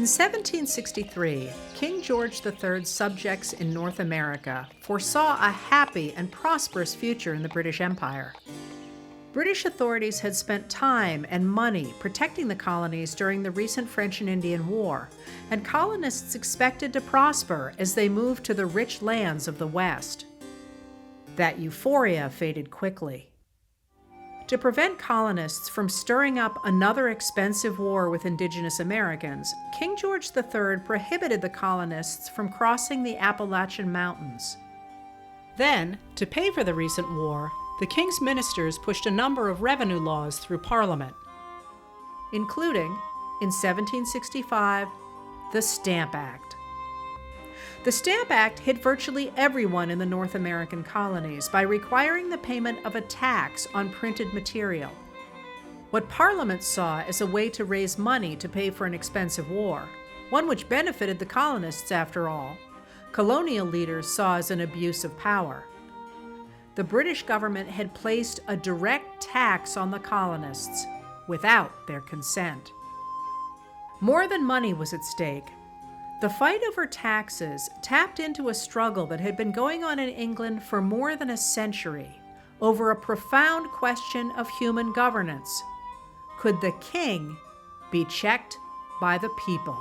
In 1763, King George III's subjects in North America foresaw a happy and prosperous future in the British Empire. British authorities had spent time and money protecting the colonies during the recent French and Indian War, and colonists expected to prosper as they moved to the rich lands of the West. That euphoria faded quickly. To prevent colonists from stirring up another expensive war with indigenous Americans, King George III prohibited the colonists from crossing the Appalachian Mountains. Then, to pay for the recent war, the king's ministers pushed a number of revenue laws through Parliament, including, in 1765, the Stamp Act. The Stamp Act hit virtually everyone in the North American colonies by requiring the payment of a tax on printed material. What Parliament saw as a way to raise money to pay for an expensive war, one which benefited the colonists after all, colonial leaders saw as an abuse of power. The British government had placed a direct tax on the colonists without their consent. More than money was at stake. The fight over taxes tapped into a struggle that had been going on in England for more than a century over a profound question of human governance. Could the king be checked by the people?